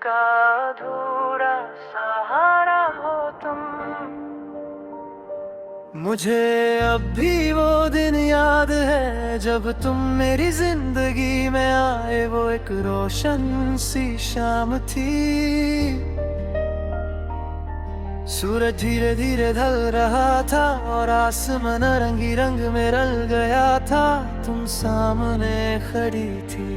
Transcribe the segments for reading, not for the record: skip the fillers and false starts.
का अधूरा सहारा हो तुम। मुझे अब भी वो दिन याद है जब तुम मेरी जिंदगी में आए, वो एक रोशन सी शाम थी। सूरज धीरे धीरे ढल रहा था और आसमान रंगी रंग में रल गया था। तुम सामने खड़ी थी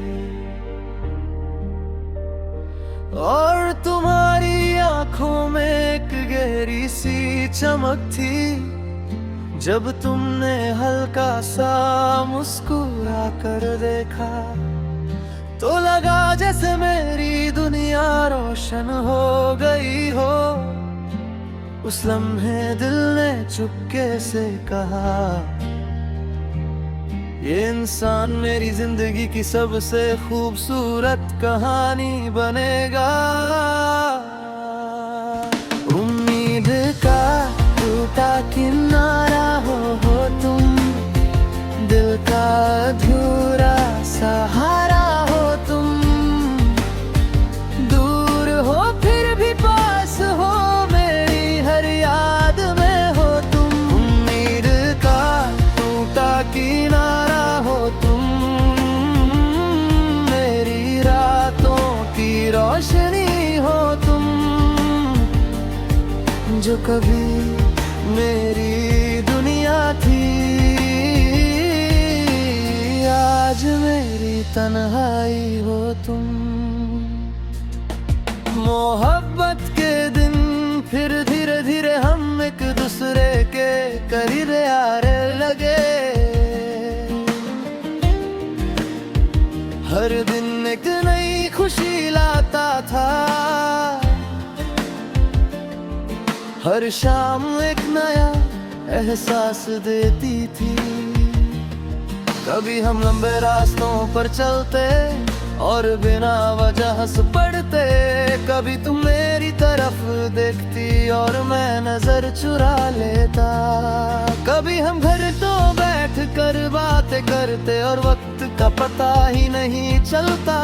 और तुम्हारी आंखों में एक गहरी सी चमक थी। जब तुमने हल्का सा मुस्कुरा कर देखा तो लगा जैसे मेरी दुनिया रोशन हो गई हो। उस लम्हे दिल ने चुपके से कहा, ये इंसान मेरी जिंदगी की सबसे खूबसूरत कहानी बनेगा। उम्मीद का टूटा किनारा हो तुम, दिल का अधूरा सहारा हो तुम। दूर हो फिर भी पास हो, मेरी हर याद में हो तुम। उम्मीद का टूटा किनारा हो तुम, मेरी रातों की रोशनी हो तुम। जो कभी मेरी दुनिया थी, आज मेरी तन्हाई हो तुम। मोहब्बत के दिन फिर धीरे धीरे हम एक दूसरे के करीब आने लगे। हर दिन एक नई खुशी लाता था, हर शाम एक नया एहसास देती थी। कभी हम लंबे रास्तों पर चलते और बिना वजह हंस पड़ते। कभी तुम मेरी तरफ देखती और मैं नजर चुरा लेता। कभी हम घर तो बैठ कर बातें करते और वक्त का पता ही नहीं चलता।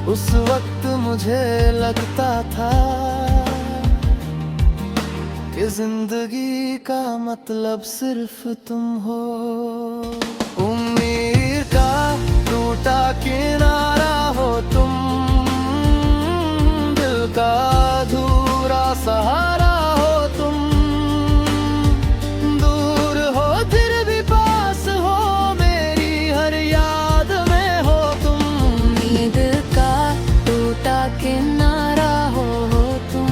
उस वक्त मुझे लगता था कि जिंदगी का मतलब सिर्फ तुम हो। उम्मीद का टूटा किनारा हो तुम, दिल का अधूरा सहारा हो तुम। दूर हो फिर भी पास हो, मेरी हर याद में हो तुम। उम्मीद का टूटा किनारा हो तुम,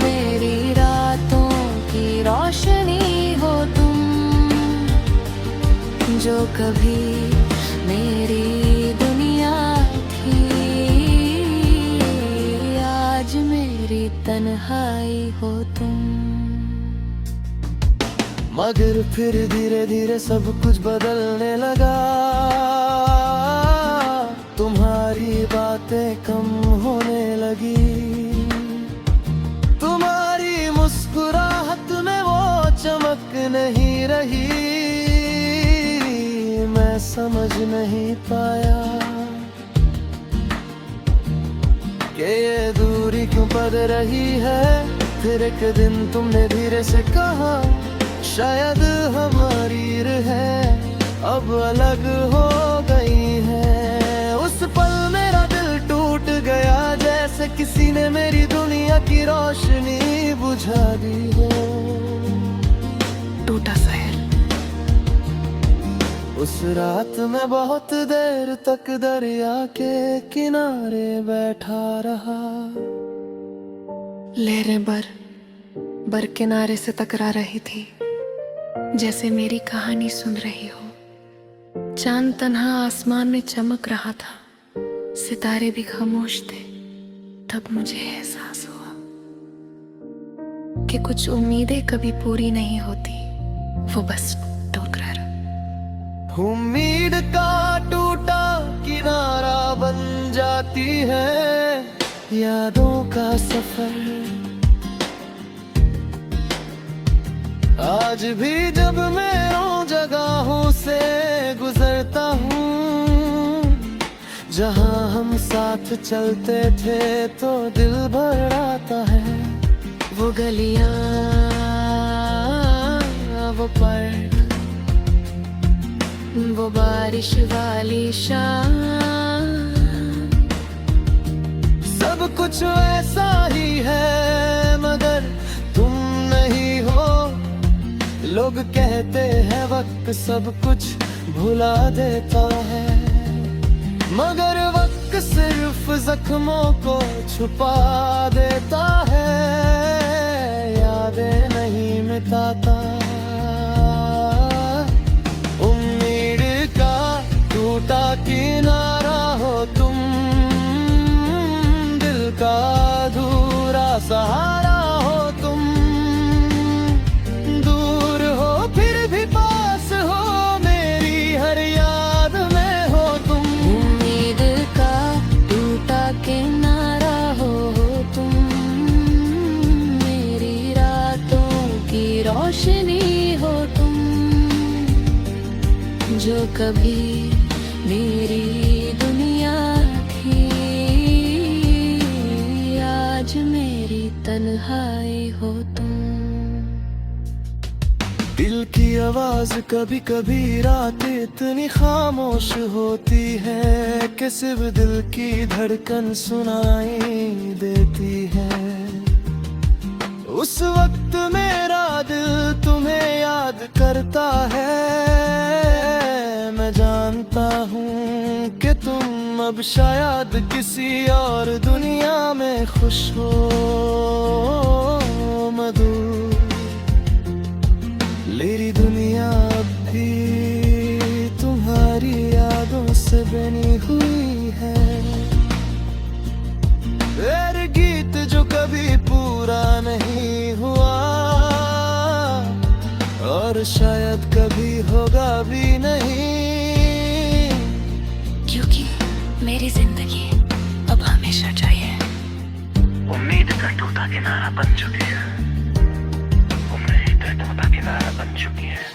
मेरी रातों की रोशनी हो तुम। जो कभी मेरी दुनिया थी, आज मेरी तन्हाई हो तुम। मगर फिर धीरे धीरे सब कुछ बदलने लगा। तुम्हारी बातें कम होने लगी, तुम्हारी मुस्कुराहट में वो चमक नहीं रही। मैं समझ नहीं पाया कि ये दूरी क्यों बढ़ रही है। फिर एक दिन तुमने धीरे से कहा, शायद हमारी राहें अब अलग हो गई है। उस पल मेरा दिल टूट गया, जैसे किसी ने मेरी दुनिया की रोशनी बुझा दी हो। टूटा शहर। उस रात मैं बहुत देर तक दरिया के किनारे बैठा रहा। लहरें बर किनारे से टकरा रही थी, जैसे मेरी कहानी सुन रही हो। चांद तन्हा आसमान में चमक रहा था, सितारे भी खामोश थे। तब मुझे एहसास हुआ कि कुछ उम्मीदें कभी पूरी नहीं होती, वो बस ठोकर। उम्मीद का टूटा किनारा बन जाती है यादों का सफर। आज भी जब मैं उन जगहों से गुजरता हूँ, जहाँ हम साथ चलते थे तो दिल भर आता है। वो गलियां, वो पर्क, वो बारिश वाली शाम, सब कुछ ऐसा ही है मगर तुम नहीं हो। लोग कहते हैं वक्त सब कुछ भुला देता है, मगर वक्त सिर्फ जख्मों को छुपा देता है, यादें नहीं मिटाता। उम्मीद का टूटा किनारा हो तुम, दिल का अधूरा सहारा हो तुम। दूर हो फिर भी पास हो, मेरी हर याद में हो तुम। उम्मीद का टूटा किनारा हो तुम, मेरी रातों की रोशनी हो तुम, जो कभी मेरी दुनिया थी, आज मेरी तन्हाई हो तुम। दिल की आवाज कभी कभी रात इतनी खामोश होती है कि सिर्फ दिल की धड़कन सुनाई देती है। उस वक्त मेरा दिल तुम्हें याद करता है, मैं जानता हूँ कि तुम अब शायद किसी और दुनिया में खुश हो। मधुर मेरी दुनिया अब भी तुम्हारी यादों से बनी हुई है। मेरे गीत जो कभी पूरा नहीं हुआ और शायद कभी होगा भी नहीं, क्योंकि मेरी जिंदगी अब हमेशा चाहिए। उम्मीद का टूटा किनारा बन चुकी है, उम्मीद का टूटा किनारा बन चुकी है।